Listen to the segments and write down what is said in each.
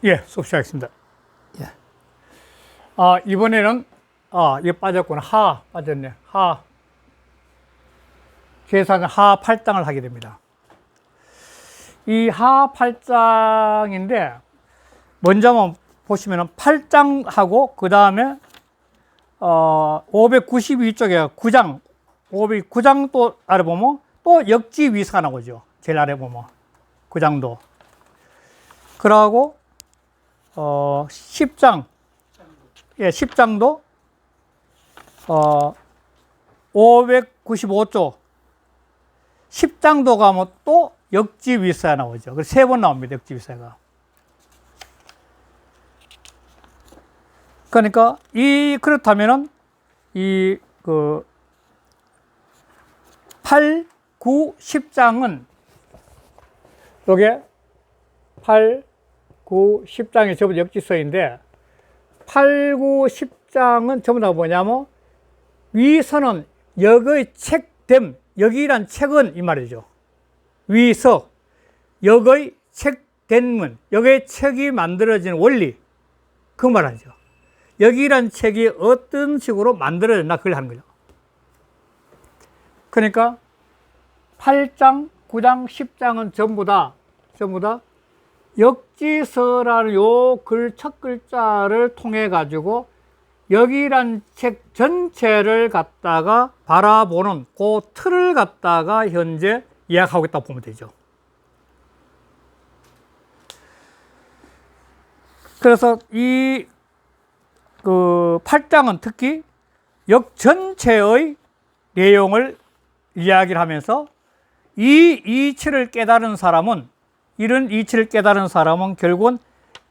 예, 수업 시작하겠습니다. 예. 이번에는, 이거 빠졌구나. 빠졌네. 계산 하 8장을 하게 됩니다. 이 하 8장인데, 먼저 한번 보시면은 8장하고, 그 다음에, 592쪽에 9장, 509장 또 아래 보면, 또 역지위사가 나오죠. 제일 아래 보면. 9장도. 그러고, 10장. 예, 10장도, 595조. 10장도 가면 또 역지위사가 나오죠. 그래서 3번 나옵니다. 역지위사가. 그러니까, 그렇다면은, 8, 9, 10장은, 요게 8, 9, 10장이 전부 역지서인데 8, 9, 10장은 전부 다 뭐냐면 위서는 역의 책됨, 역이란 책은 이 말이죠. 위서, 역의 책됨은, 역의 책이 만들어진 원리, 그 말하죠. 역이란 책이 어떤 식으로 만들어졌나 그걸 하는 거죠. 그러니까 8장, 9장, 10장은 전부 다 역지서라는 요 첫 글자를 통해 가지고 역이란 책 전체를 갖다가 바라보는 그 틀을 갖다가 현재 이야기하고 있다고 보면 되죠. 그래서 이 8장은 특히 역 전체의 내용을 이야기를 하면서 이 이치를 깨달은 사람은, 이런 이치를 깨달은 사람은 결국은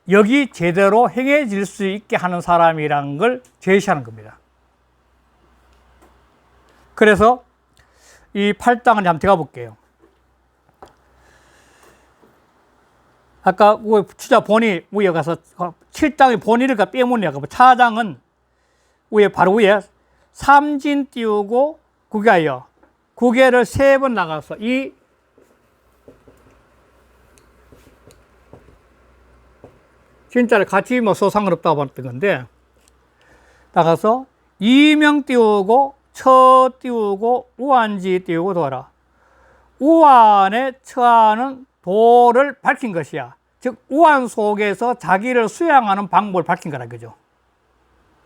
역이 제대로 행해질 수 있게 하는 사람이라는 걸 제시하는 겁니다. 그래서 이 8장을 한번 들어가 볼게요. 아까 주자 본이 위에 가서 7장의 본의를 빼문이야. 차장은 바로 위에 삼진 띄우고 구개하여 구개를 3번 나가서 이 진짜를 같이 써 상관없다고 봤던 건데, 나가서 이명 띄우고 처 띄우고 우한지 띄우고 도하라. 우한의 처하는 도를 밝힌 것이야. 즉 우한 속에서 자기를 수양하는 방법을 밝힌 거라 그죠.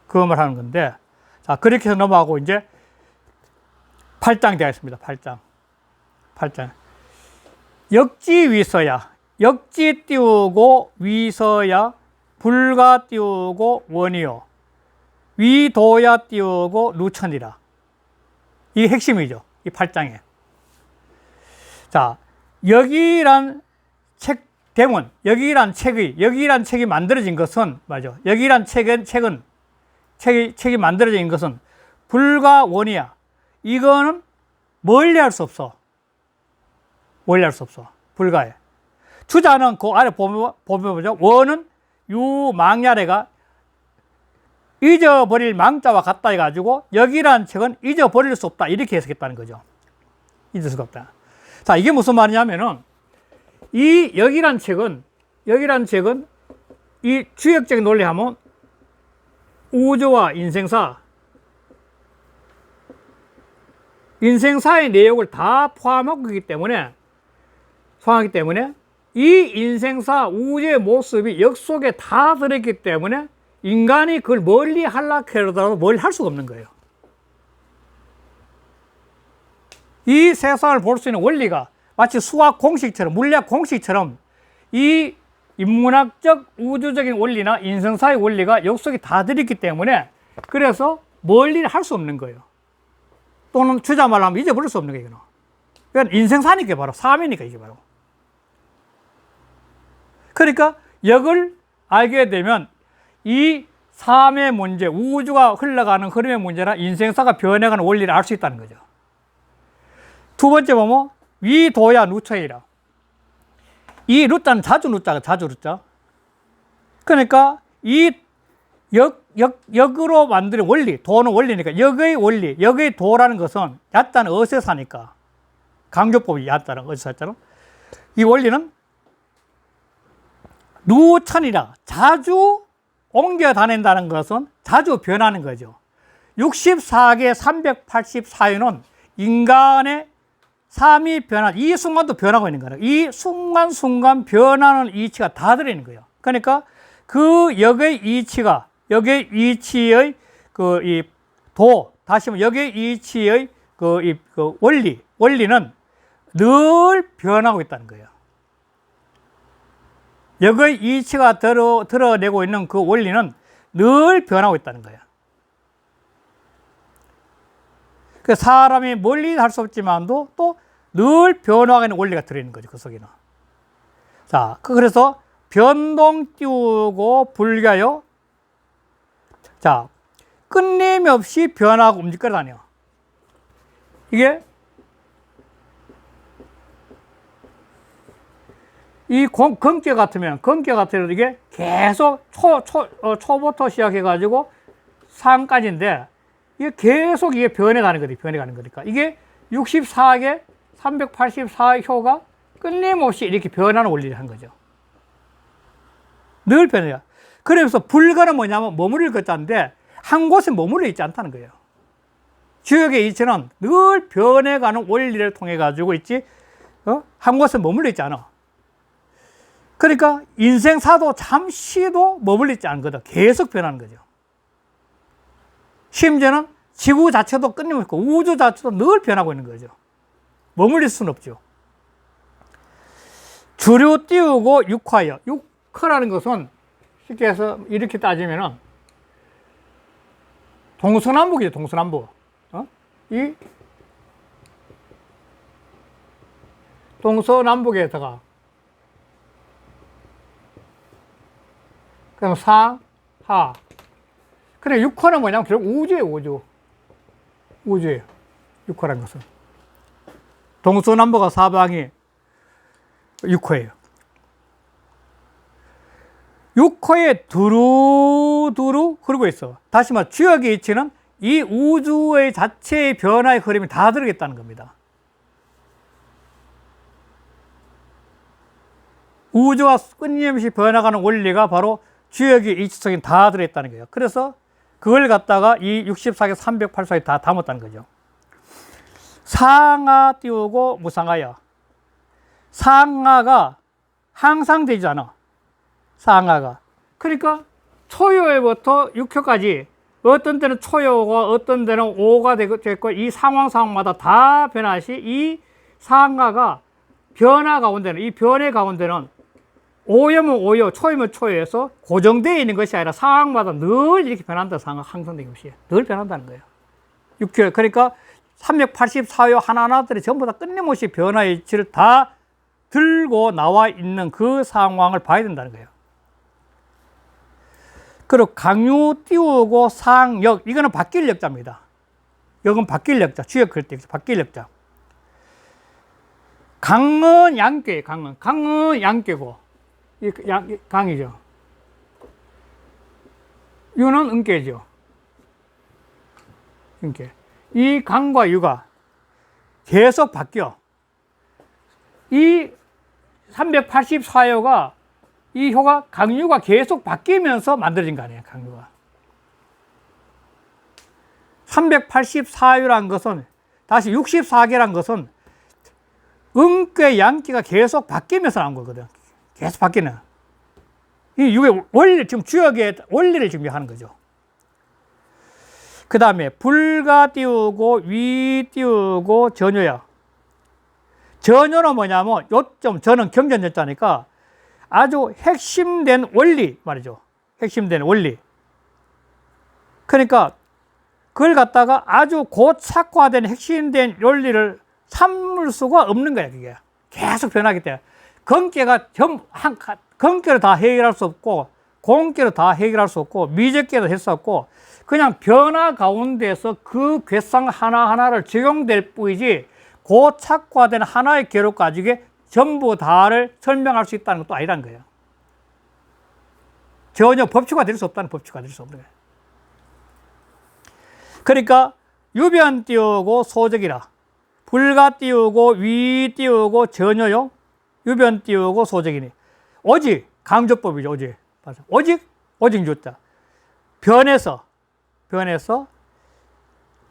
그 말 하는 건데, 자 그렇게 해서 넘어가고 이제 8장 되겠습니다. 8장. 역지위서야. 역지 띄우고 위서야, 불가 띄우고 원이요, 위도야 띄우고 누천이라. 이게 핵심이죠. 이 8장에. 자, 역이란 책대문, 역이란 책이 만들어진 것은, 역이란 책이 만들어진 것은 불가 원이야. 이거는 멀리 할 수 없어. 불가해. 주자는 그 아래 보면 보죠. 원은 유망야래가 잊어버릴 망자와 같다 해가지고 역이란 책은 잊어버릴 수 없다. 이렇게 해석했다는 거죠. 잊을 수가 없다. 자, 이게 무슨 말이냐면은 이 역이란 책은 이 주역적인 논리하면 우주와 인생사의 내용을 다 포함하고 있기 때문에 이 인생사 우주의 모습이 역 속에 다 들어있기 때문에 인간이 그걸 멀리 하려고 하더라도 멀리 할 수가 없는 거예요. 이 세상을 볼 수 있는 원리가 마치 수학 공식처럼, 물리학 공식처럼 이 인문학적 우주적인 원리나 인생사의 원리가 역 속에 다 들어있기 때문에 그래서 멀리 할 수 없는 거예요. 또는 주자 말로 하면 잊어버릴 수 없는 거예요. 그러니까 인생사니까 바로 삶이니까 이게 바로. 그러니까 역을 알게 되면 이 삶의 문제, 우주가 흘러가는 흐름의 문제나 인생사가 변해가는 원리를 알 수 있다는 거죠. 두 번째 보면 위도야 누처이라. 이 루자는 자주 루자. 그러니까 이 역으로 만드는 원리, 도는 원리니까 역의 원리, 역의 도라는 것은 얕다는 어세사니까, 강조법이 얕다는 어세사잖아. 이 원리는 누천이라 자주 옮겨 다닌다는 것은 자주 변하는 거죠. 64개 384유는 인간의 삶이 변한, 이 순간도 변하고 있는 거예요. 이 순간순간 변하는 이치가 다 들어있는 거예요. 그러니까 그 역의 이치가, 역의 이치의 다시 말하면 역의 이치의 원리는 늘 변하고 있다는 거예요. 역의 이치가 드러내고 있는 그 원리는 늘 변하고 있다는 거예요. 그 사람이 멀리 할 수 없지만도 또 늘 변화하는 원리가 들어있는 거죠. 그 속에는. 자, 그래서 변동 띄우고 불가요. 자, 끊임없이 변하고 움직여 다녀. 이게 이 건기 같으면 이게 계속 초부터 시작해가지고 상까지인데 이게 계속 이게 변해가는 거니까 이게 64개 384효가 끊임없이 이렇게 변하는 원리를 한 거죠. 늘 변해요. 그래서 불가는 뭐냐면 머무를 것자인데 한 곳에 머물러 있지 않다는 거예요. 주역의 이치는 늘 변해가는 원리를 통해 가지고 있지, 한 곳에 머물러 있지 않아. 그러니까 인생사도 잠시도 머물러 있지 않거든. 계속 변하는 거죠. 심지어는 지구 자체도 끊임없이 있고 우주 자체도 늘 변하고 있는 거죠. 머물릴 수는 없죠. 주류 띄우고 육화요. 육화라는 것은 쉽게 해서 이렇게 따지면은 동서남북이죠. 동서남북. 이 동서남북에다가 그럼 상, 하. 그래, 육화는 뭐냐면 결국 우주예요. 우주예요. 육화라는 것은. 동서남북과 사방이 육화예요. 육화에 두루두루 흐르고 있어. 다시 말해 주역의 이치는 이 우주의 자체의 변화의 흐름이 다 들어있다는 겁니다. 우주가 끊임없이 변화가는 원리가 바로 주역의 이치 속에 다 들어있다는 거예요. 그래서 그걸 갖다가 이 64개 384에 다 담았다는 거죠. 상하 띄우고 무상하여. 상하가 항상 되지 않아. 상하가. 그러니까 초요에부터 육효까지 어떤 때는 초요가 어떤 때는 오가 되고 이 상황마다 다 변하시 이 상하가 변화 가운데는 이 변의 가운데는 오염은 오염, 초염은 초염에서 고정되어 있는 것이 아니라 상황마다 늘 이렇게 변한다. 상황 항상 되는 것이 늘 변한다는 거예요. 6개월. 그러니까 384요 하나하나들이 전부 다 끊임없이 변화의 이치를 다 들고 나와 있는 그 상황을 봐야 된다는 거예요. 그리고 강유 띄우고 상역, 이거는 바뀔 역자입니다. 역은 바뀔 역자, 주역 그럴 때 바뀔 역자. 강은 양괴, 강은 양괴고, 이 강이죠. 유는 은괴죠. 은괴. 이 강과 유가 계속 바뀌어. 이 384호가 이 효가 강유가 계속 바뀌면서 만들어진 거 아니에요, 강유가. 384유란 것은, 다시 64개란 것은 음괴, 양괴가 계속 바뀌면서 나온 거거든. 계속 바뀌는. 이 육의 원리, 지금 주역의 원리를 준비하는 거죠. 그 다음에 불가 띄우고 위 띄우고 전효야. 전효는 뭐냐면 요점, 저는 경전전자니까 아주 핵심된 원리 말이죠. 핵심된 원리. 그러니까 그걸 갖다가 아주 고착화된 핵심된 원리를 삼을 수가 없는 거야, 그게. 계속 변하기 때문에. 건계를 다 해결할 수 없고, 공계를 다 해결할 수 없고, 미적계도 할 수 없고, 그냥 변화 가운데서 그 괴상 하나하나를 적용될 뿐이지, 고착화된 하나의 계로 가지고 전부 다를 설명할 수 있다는 것도 아니라는 거예요. 전혀 법칙화 될 수 없다는 법칙화 될 수 없는 거예요. 그러니까 유변 띄우고 소적이라. 불가 띄우고 위 띄우고 전혀요. 유변 띄우고 소적이니. 오직 강조법이죠. 오직. 오직 유자. 변해서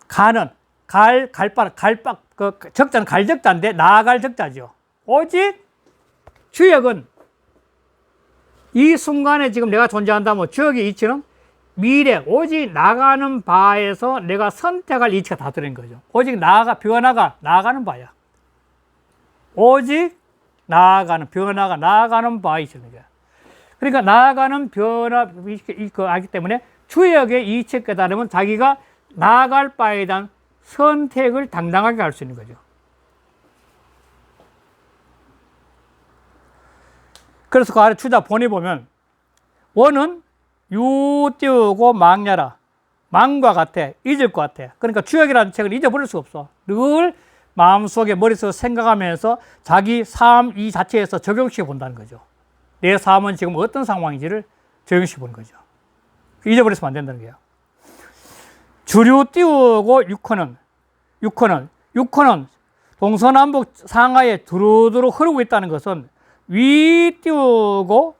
가는, 그 적자는 갈적자인데 나아갈 적자죠. 오직 주역은 이 순간에 지금 내가 존재한다면 주역의 이치는 미래, 오직 나가는 바에서 내가 선택할 이치가 다 들어있는 거죠. 오직 변화가 나아가는 바야. 오직 나아가는 바에 있는 거야. 그러니까 나아가는 하기 때문에 주역의 이치에 깨달으면 자기가 나아갈 바에 대한 선택을 당당하게 할 수 있는 거죠. 그래서 그 아래 추자 본이 보면 원은 유 띄우고 망야라. 망과 같아. 잊을 것 같아. 그러니까 주역이라는 책을 잊어버릴 수가 없어. 늘 마음속에 머릿속에 생각하면서 자기 삶 이 자체에서 적용시켜 본다는 거죠. 내 삶은 지금 어떤 상황인지를 적용시켜 보는 거죠. 잊어버리면 안 된다는 거예요. 주류 띄우고 육호는 동서남북 상하에 두루두루 흐르고 있다는 것은 위 띄우고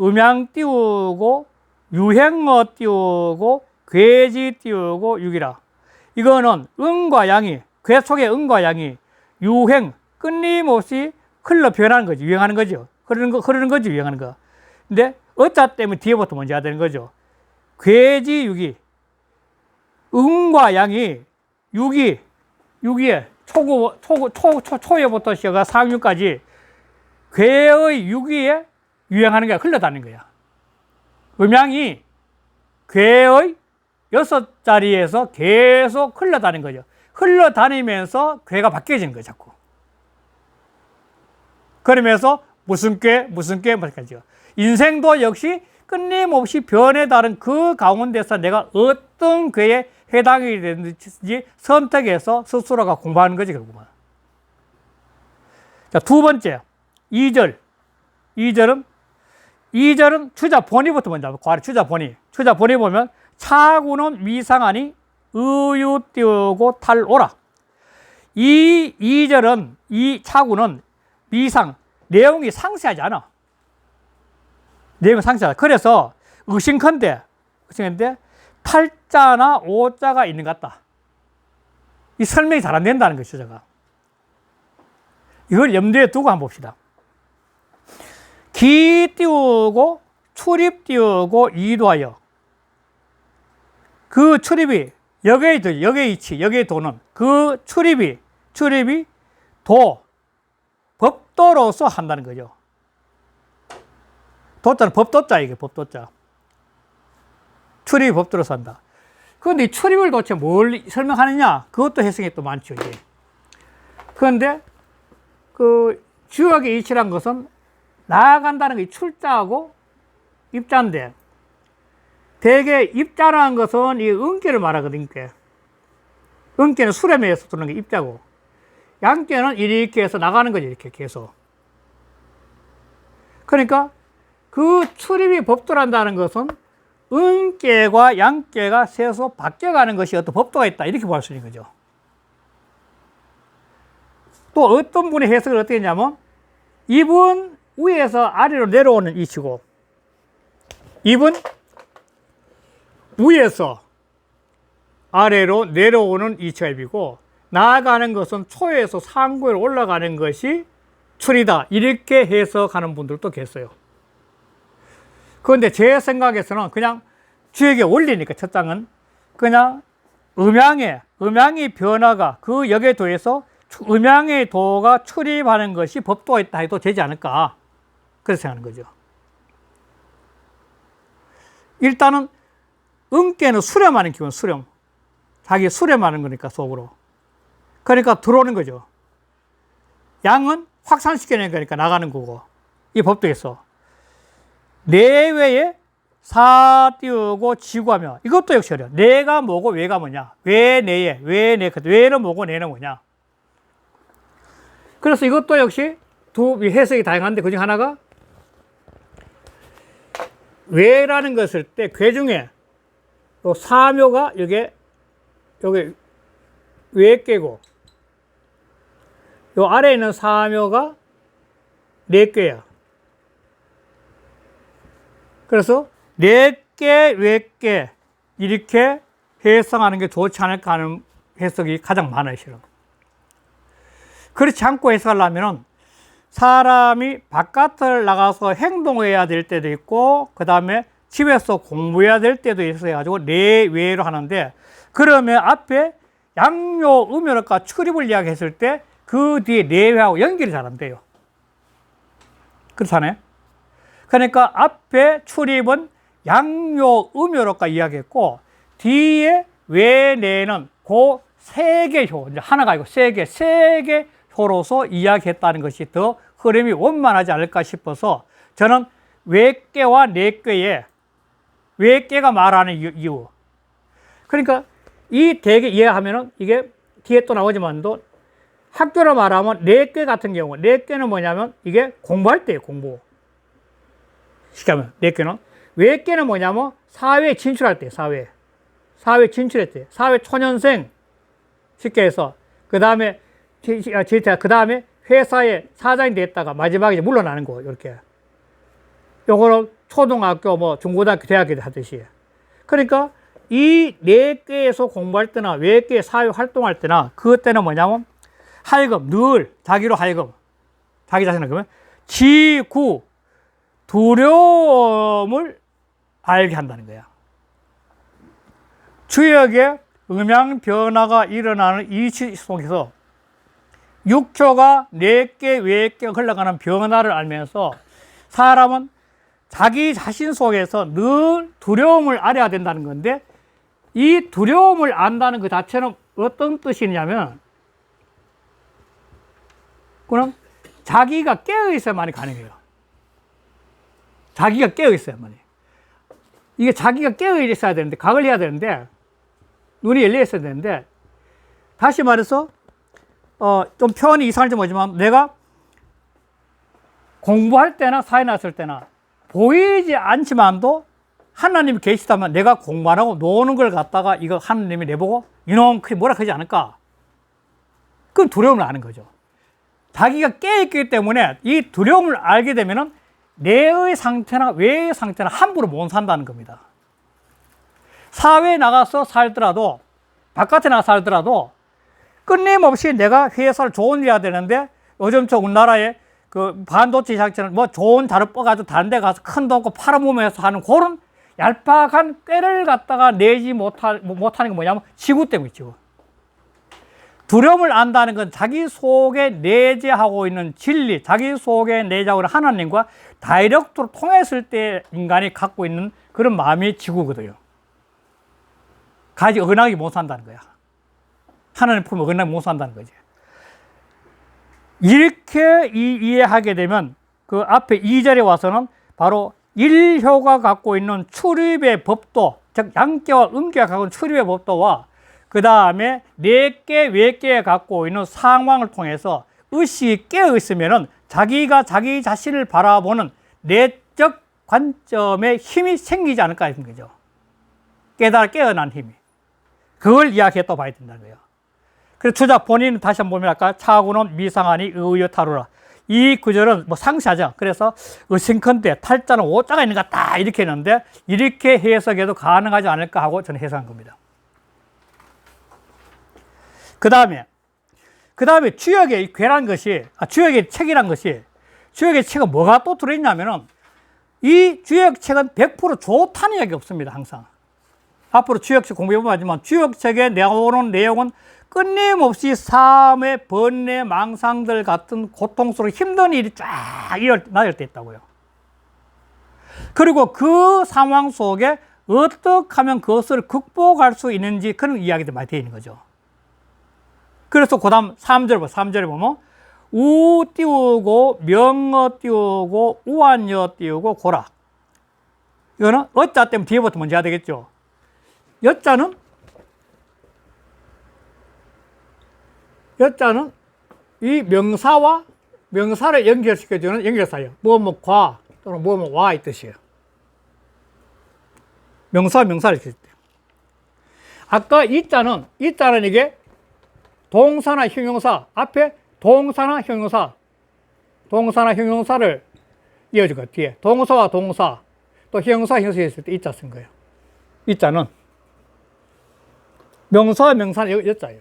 음양 띄우고 유행어 띄우고 괴지 띄우고 육이라. 이거는 음과 양이, 괴 속의 음과 양이 유행, 끊임없이 흘러 변하는 거죠. 유행하는 거죠. 흐르는 거죠. 유행하는 거. 근데 어짜 때문에 뒤에부터 먼저 해야 되는 거죠. 괴지 육이. 음과 양이 육이에 초에부터 시작해서 상유까지 괴의 육이에 유행하는 게 흘러다니는 거야. 음양이 괴의 6자리에서 계속 흘러다니는 거죠. 흘러다니면서 괴가 바뀌어지는 거죠, 자꾸. 그러면서 무슨 괴까지요. 인생도 역시 끊임없이 변에 따른 그 가운데서 내가 어떤 괴에 해당이 되는지 선택해서 스스로가 공부하는 거지, 결국은. 자, 두 번째, 2절. 2절은 추자 본의부터 먼저 봐요. 추자 본의 보면 차구는 미상하니 의유 띄우고 탈오라. 이 2절은 이 차구는 미상, 내용이 상세하지 않아. 그래서 의심컨대 탈자나 오자가 있는 것 같다. 이 설명이 잘 안 된다는 것이죠, 제가. 이걸 염두에 두고 한번 봅시다. 기 띄우고 출입 띄우고 이도하여. 그 출입이 역의 이치, 역의 도는 그 출입이 법도로서 한다는 거죠. 도자는 법도자, 이게 법도자. 출입이 법도로서 한다. 그런데 이 출입을 도대체 뭘 설명하느냐? 그것도 해석이 또 많죠, 이게. 그런데 그 주역의 이치란 것은 나아간다는 게 출자하고 입자인데, 대개 입자라는 것은 이 음계를 말하거든요. 음계는 수렴에서 들어오는 게 입자고, 양계는 이렇게 해서 나가는 거지, 이렇게 계속. 그러니까 그 출입이 법도란다는 것은 음계와 양계가 세서 바뀌어가는 것이 어떤 법도가 있다, 이렇게 볼 수 있는 거죠. 또 어떤 분의 해석을 어떻게 했냐면, 입은 위에서 아래로 내려오는 이치고, 입은 위에서 아래로 내려오는 이치가 입이고, 나아가는 것은 초에서 상구에 올라가는 것이 출이다, 이렇게 해석하는 분들도 계세요. 그런데 제 생각에서는 그냥 주역의 원리니까, 첫 장은 그냥 음양의 변화가 그 역에 도해서 음양의 도가 출입하는 것이 법도가 있다 해도 되지 않을까, 그렇게 생각하는 거죠. 일단은 음계는 수렴하는 기분, 자기 수렴하는 거니까, 속으로. 그러니까 들어오는 거죠. 양은 확산시키는 거니까 나가는 거고, 이 법도에서 내외에 사 띄우고 지구하며, 이것도 역시 어려워. 내가 뭐고 외가 뭐냐, 왜 내에, 외는 뭐고 내는 뭐냐. 그래서 이것도 역시 두 해석이 다양한데, 그중 하나가 외라는 것을 때 괴 중에 또 사묘가 여기 외괴고, 요 아래에 있는 사묘가 내괴야. 그래서 내께 외께 이렇게 해석하는 게 좋지 않을까 하는 해석이 가장 많아요, 실은. 그렇지 않고 해석하려면은 사람이 바깥을 나가서 행동해야 될 때도 있고, 그 다음에 집에서 공부해야 될 때도 있어가지고 내외로 하는데, 그러면 앞에 양요, 음요로가 출입을 이야기했을 때 그 뒤에 내외하고 연결이 잘 안 돼요. 그렇잖아요. 그러니까 앞에 출입은 양요, 음요로가 이야기했고, 뒤에 외, 내는 그 세 개 효, 이제 하나가 아니고 세 개 효로서 이야기했다는 것이 더 흐름이 원만하지 않을까 싶어서 저는 외께와 내께에 외께가 말하는 이유. 그러니까 이 대개 이해하면은 이게 뒤에 또 나오지만도 학교로 말하면 내께 같은 경우, 내께는 뭐냐면 이게 공부할 때예요, 공부. 쉽게 하면 내께는. 외께는 뭐냐면 사회에 진출할 때, 사회에 진출할 때, 사회 초년생 쉽게 해서 그 다음에 회사에 사장이 됐다가 마지막에 이제 물러나는 거, 이렇게. 요거는 초등학교, 뭐, 중고등학교, 대학교 하듯이. 그러니까 이 내께에서 공부할 때나 외께 사회 활동할 때나 그것 때는 뭐냐면 하여금 늘 자기로 하여금 자기 자신을 그러면 지구, 두려움을 알게 한다는 거야. 주역에 음양 변화가 일어나는 이치 속에서 육조가 내께 외께 흘러가는 변화를 알면서 사람은 자기 자신 속에서 늘 두려움을 알아야 된다는 건데, 이 두려움을 안다는 그 자체는 어떤 뜻이냐면, 그럼 자기가 깨어 있어야만이 가능해요. 자기가 깨어 있어야만이. 이게 자기가 깨어 있어야 되는데, 각을 해야 되는데, 눈이 열려 있어야 되는데, 다시 말해서 좀 표현이 이상할지 모르지만 내가 공부할 때나 사회 나왔을 때나 보이지 않지만도 하나님이 계시다면 내가 공부 안 하고 노는 걸 갖다가 이거 하나님이 내보고 이놈 그게 뭐라 그러지 않을까? 그건 두려움을 아는 거죠. 자기가 깨어있기 때문에 이 두려움을 알게 되면은 내의 상태나 외의 상태나 함부로 못 산다는 겁니다. 사회에 나가서 살더라도, 바깥에 나가 살더라도 끊임없이 내가 회사를 좋은 일 해야 되는데, 요즘 우리나라에 그 반도체 작전을 뭐 좋은 자료 뻐가지고 다른 데 가서 큰 돈 고 팔아먹으면서 하는 그런 얄팍한 꾀를 갖다가 내지 못하는 게 뭐냐면 지구 때문이죠. 두려움을 안다는 건 자기 속에 내재하고 있는 진리, 자기 속에 내재하고 있는 하나님과 다이렉트로 통했을 때 인간이 갖고 있는 그런 마음이 지구거든요. 가지 어긋나게 못 산다는 거야. 하나님 품에 어긋나게 못 산다는 거지. 이렇게 이해하게 되면 그 앞에 2절에 와서는 바로 일효가 갖고 있는 출입의 법도, 즉 양계와 음계가 갖고 있는 출입의 법도와 그 다음에 내계, 외계에 갖고 있는 상황을 통해서 의식이 깨어 있으면은 자기가 자기 자신을 바라보는 내적 관점에 힘이 생기지 않을까 하는 거죠. 깨어난 힘이. 그걸 이야기했다 봐야 된다는 거예요. 그래서 주작 본인은 다시 한번 보면 아까 차고는 미상하니 의여타루라. 이 구절은 뭐 상시하죠. 그래서 의심컨대 탈자는 오자가 있는 것 같다 이렇게 했는데, 이렇게 해석해도 가능하지 않을까 하고 저는 해석한 겁니다. 그 다음에 주역의 괴란 것이, 주역의 책이란 것이, 주역의 책은 뭐가 또 들어있냐면은, 이 주역 책은 100% 좋다는 이야기 없습니다, 항상. 앞으로 주역책 공부해보면 알지만, 주역책에 나오는 내용은 끊임없이 삶의 번뇌, 망상들 같은 고통스러운 힘든 일이 쫙 나열 때 있다고요. 그리고 그 상황 속에 어떻게 하면 그것을 극복할 수 있는지 그런 이야기도 많이 되어 있는 거죠. 그래서 그 다음 3절에 보면 우 띄우고 명어 띄우고 우한여 띄우고 고라. 이거는 어자 때문에 뒤에부터 먼저 해야 되겠죠. 여자는 이 명사를 연결시켜주는 연결사예요. 과 또는 와 이 뜻이에요. 명사를 시킬 때. 아까 이자는 이게 동사나 형용사, 앞에 동사나 형용사를 이어줄 거예요. 뒤에 동사와 동사, 또 형사, 형사 있을 때 이자 쓴 거예요. 이자는 명사와 명사는 여자예요.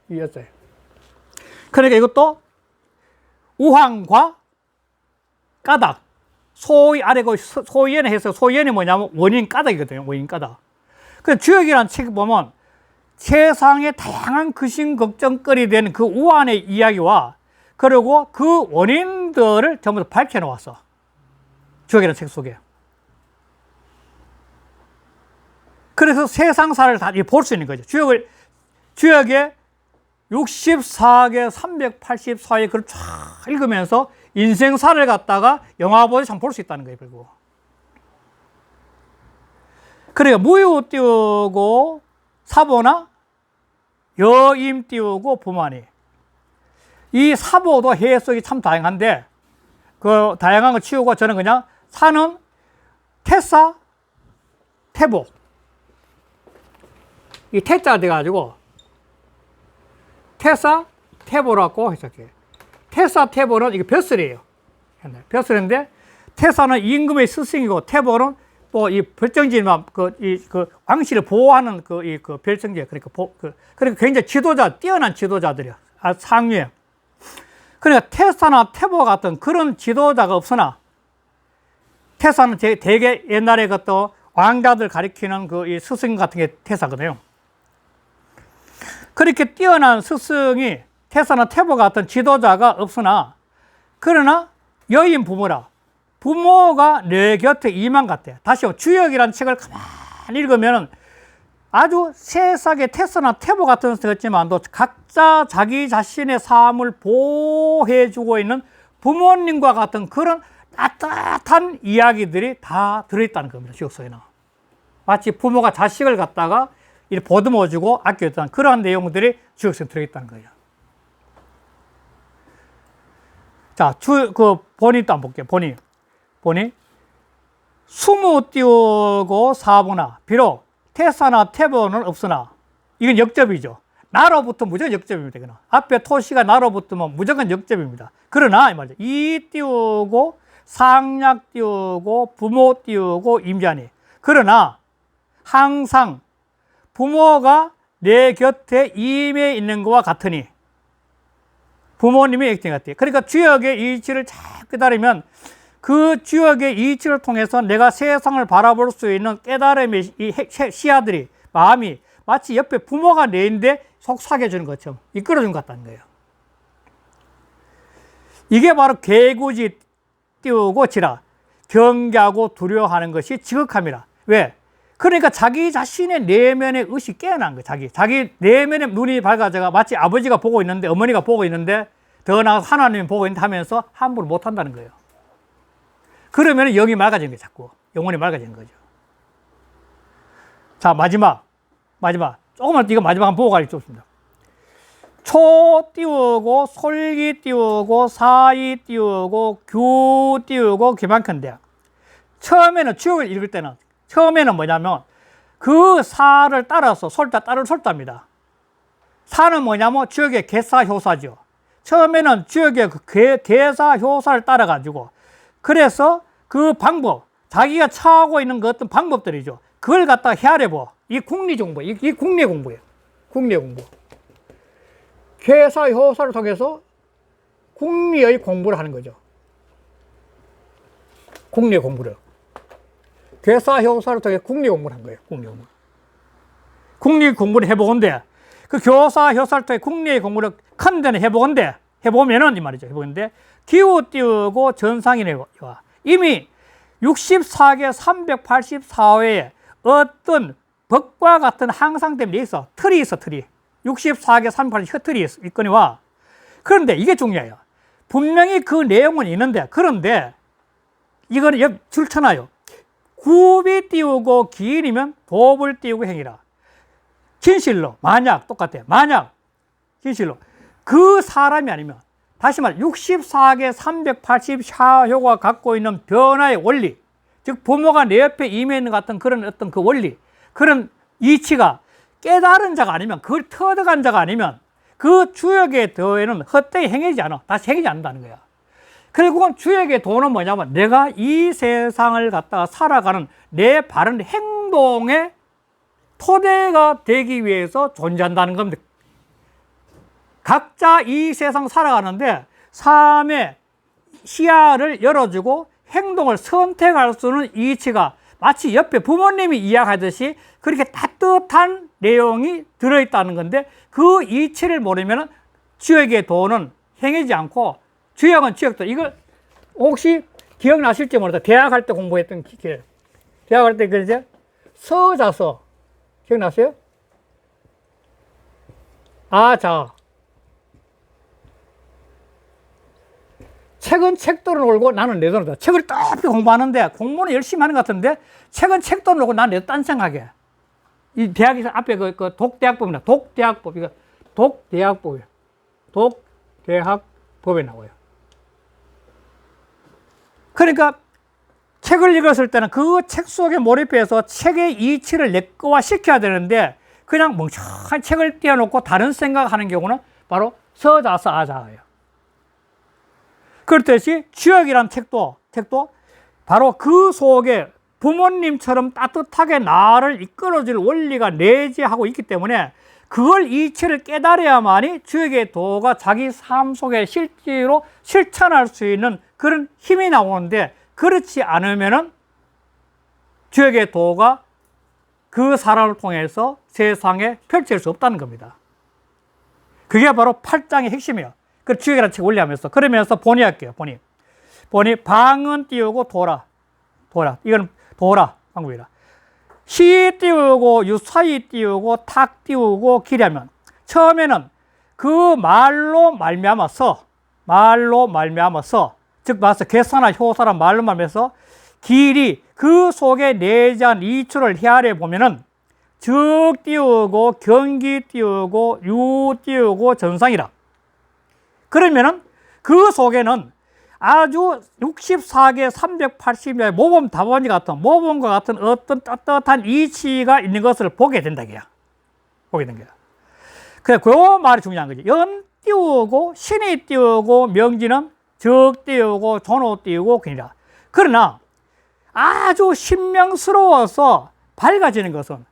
이 여자예요. 그러니까 이것도 우황과 까닭. 소위 아래 그 소위원회 해서 소위원회 뭐냐면 원인 까닭이거든요. 원인 까닭. 그 주역이라는 책 보면 세상에 다양한 근심 걱정거리 된 그 우환의 이야기와 그리고 그 원인들을 전부 다 밝혀 놓았어. 주역이라는 책 속에. 그래서 세상사를 다 볼 수 있는 거죠. 주역의 64개 384회 글을 쫙 읽으면서 인생사를 갖다가 영화보다 참 볼 수 있다는 거예요, 결국. 그러니까 무유 띄우고 사보나 여임 띄우고 부만이. 이 사보도 해석이 참 다양한데 그 다양한 거 치우고 저는 그냥 사는 태사, 태보. 이 태자가 돼가지고 태사, 태보라고 해석해요. 태사, 태보는 이게 벼슬이에요. 벼슬인데 태사는 임금의 스승이고 태보는 또 이 별정지만 그 왕실을 보호하는 그 별정지. 그러니까 굉장히 뛰어난 지도자들이야. 상류에. 그러니까 태사나 태보 같은 그런 지도자가 없으나 태사는 되게 옛날에 또 왕자들 가리키는 이 스승 같은 게 태사거든요. 그렇게 뛰어난 스승이 태사나 태보 같은 지도자가 없으나 그러나 여인 부모라. 부모가 내 곁에 이만 같대. 다시 주역이라는 책을 가만히 읽으면 아주 세상에 태사나 태보 같은 것이지만도 각자 자기 자신의 삶을 보호해주고 있는 부모님과 같은 그런 따뜻한 이야기들이 다 들어있다는 겁니다. 주역 속에는. 마치 부모가 자식을 갖다가 이렇게 보듬어주고 아껴주는 그러한 내용들이 주역 속에 들어있다는 거예요. 자, 본이 또 한번 볼게요. 본이 수무 띄우고 사부나 비록 태사나 태보는 없으나 이건 역접이죠. 나로부터 무조건 역접입니다. 이거는. 앞에 토시가 나로 붙으면 무조건 역접입니다. 그러나 이 말이죠. 이 띄우고 상약 띄우고 부모 띄우고 임자니. 그러나 항상 부모가 내 곁에 임해 있는 것과 같으니 부모님의 액정 같아요. 그러니까 주역의 이치를 잘 깨달으면 그 주역의 이치를 통해서 내가 세상을 바라볼 수 있는 깨달음의 이 시야들이 마음이 마치 옆에 부모가 내인데 속삭여 주는 것처럼 이끌어 준 것 같다는 거예요. 이게 바로 개구지 띄우고 지라 경계하고 두려워하는 것이 지극함이라. 왜? 그러니까 자기 자신의 내면의 의식이 깨어난 거예요. 자기 내면의 눈이 밝아져가 마치 아버지가 보고 있는데 어머니가 보고 있는데 더 나아가서 하나님이 보고 있는데 하면서 함부로 못 한다는 거예요. 그러면 영이 맑아지는 거예요. 자꾸 영혼이 맑아지는 거죠. 자, 마지막 조금만 이거 마지막 한번 보고 가기 좋습니다. 초 띄우고 솔기 띄우고 사이 띄우고 규 띄우고 기만컨대. 처음에는 주역을 읽을 때는 처음에는 뭐냐면 그 사를 따라서 딸을 솔답니다. 사는 뭐냐면 주역의 개사 효사죠. 처음에는 주역의 그 개사 효사를 따라가지고 그래서 그 방법 자기가 처하고 있는 그 어떤 방법들이죠. 그걸 갖다가 헤아려보. 이 국리 정보, 이 국리 공부예요. 국리 공부. 개사 효사를 통해서 국리의 공부를 하는 거죠. 국리 공부를. 개사 효사를 통해 국리 공부를 한 거예요. 국리 공부를 해보건데 그 교사 효사를 통해 국리의 공부를 큰 데는 해보면은 이 말이죠. 해보는데 기후 띄우고 전상이네요. 이미 64개 384회에 어떤 법과 같은 항상 때문에 있어. 틀이 있어. 64개 384 틀이 있거니와. 그런데 이게 중요해요. 분명히 그 내용은 있는데 그런데 이거는 줄쳐놔요. 굽이 띄우고 기인이면 돕을 띄우고 행이라. 진실로 만약 똑같아요. 만약 진실로 그 사람이 아니면 다시 말해 64개 384효가 갖고 있는 변화의 원리, 즉 부모가 내 옆에 임해 있는 것 같은 그런 어떤 그 원리, 그런 이치가 깨달은 자가 아니면 그걸 터득한 자가 아니면 그 주역의 더에는 헛되이 행하지 않아. 다시 행하지 않는다는 거야. 결국은 주역의 도는 뭐냐면 내가 이 세상을 갖다가 살아가는 내 바른 행동의 토대가 되기 위해서 존재한다는 겁니다. 각자 이 세상 살아가는데 삶의 시야를 열어주고 행동을 선택할 수 있는 이치가 마치 옆에 부모님이 이야기하듯이 그렇게 따뜻한 내용이 들어있다는 건데 그 이치를 모르면 주역의 도는 행하지 않고 주역은 주역도 이걸 혹시 기억나실지 모르겠다. 대학 할 때 공부했던 길. 대학 할 때 그러죠? 서자서 기억나세요? 자. 책은 책도 놀고 나는 내 돈이다. 책을 똑히 공부하는데 공부는 열심히 하는 것 같은데 책은 책도 놀고 나는 내 딴 생각해. 이 대학에서 앞에 그 독대학법이나 독대학법 이거 독대학법이에요. 독대학법에 나와요. 그러니까 책을 읽었을 때는 그 책 속에 몰입해서 책의 이치를 내꺼화 시켜야 되는데 그냥 멍청한 책을 띄워놓고 다른 생각하는 경우는 바로 서자서 아자예요. 그렇듯이 주역이란 책도 바로 그 속에 부모님처럼 따뜻하게 나를 이끌어줄 원리가 내재하고 있기 때문에 그걸 이치를 깨달아야만이 주역의 도가 자기 삶 속에 실제로 실천할 수 있는 그런 힘이 나오는데 그렇지 않으면은 주역의 도가 그 사람을 통해서 세상에 펼칠 수 없다는 겁니다. 그게 바로 8장의 핵심이에요. 그 주역이라는 책 원리하면서 그러면서 본이 할게요. 본이 방은 띄우고 도라. 이건 도라 방법이라. 시 띄우고 유사히 띄우고 탁 띄우고 기려면 처음에는 그 말로 말미암아서 즉 말해서 개사나 효사란 말로 말미암아서 길이 그 속에 내재한 이추를 헤아려 보면은 즉 띄우고 경기 띄우고 유 띄우고 전상이라. 그러면은 그 속에는 아주 64개 380의 모범 답안지 같은 모범과 같은 어떤 떳떳한 이치가 있는 것을 보게 된다고요. 보게 된 거야. 그래, 그 말이 중요한 거지. 연 띄우고 신이 띄우고 명지는 적 띄우고 존호 띄우고 그니라. 그러나 아주 신명스러워서 밝아지는 것은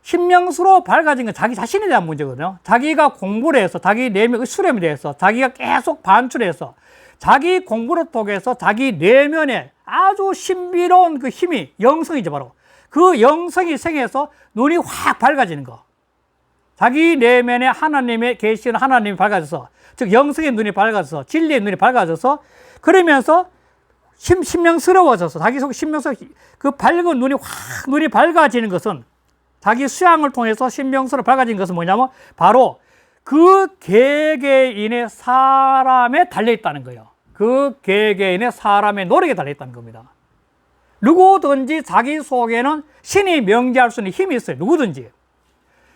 신명스러워 밝아진 건 자기 자신에 대한 문제거든요. 자기가 공부를 해서 자기 내면의 수렴에 대해서 자기가 계속 반출해서 자기 공부를 통해서 자기 내면에 아주 신비로운 그 힘이 영성이죠. 바로 그 영성이 생겨서 눈이 확 밝아지는 거. 자기 내면에 하나님의 계시는 하나님이 밝아져서 즉 영성의 눈이 밝아져서 진리의 눈이 밝아져서 그러면서 신명스러워져서 자기 속 신명스러워 그 밝은 눈이 밝아지는 것은 자기 수양을 통해서 신명스러워 밝아진 것은 뭐냐면 바로 그 개개인의 사람에 달려있다는 거예요. 그 개개인의 사람의 노력에 달려있다는 겁니다. 누구든지 자기 속에는 신이 명제할 수 있는 힘이 있어요. 누구든지.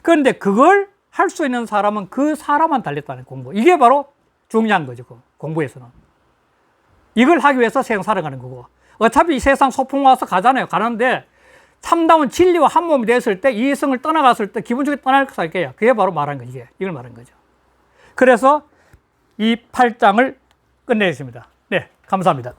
그런데 그걸 할 수 있는 사람은 그 사람만 달렸다는 공부. 이게 바로 중요한 거죠. 공부에서는. 이걸 하기 위해서 세상 살아가는 거고. 어차피 이 세상 소풍 와서 가잖아요. 가는데 참다운 진리와 한 몸이 됐을 때 이성을 떠나갔을 때 기분 좋게 떠날 거예요. 그게 바로 말한 거 이걸 말한 거죠. 그래서 이 8장을 끝내겠습니다. 네, 감사합니다.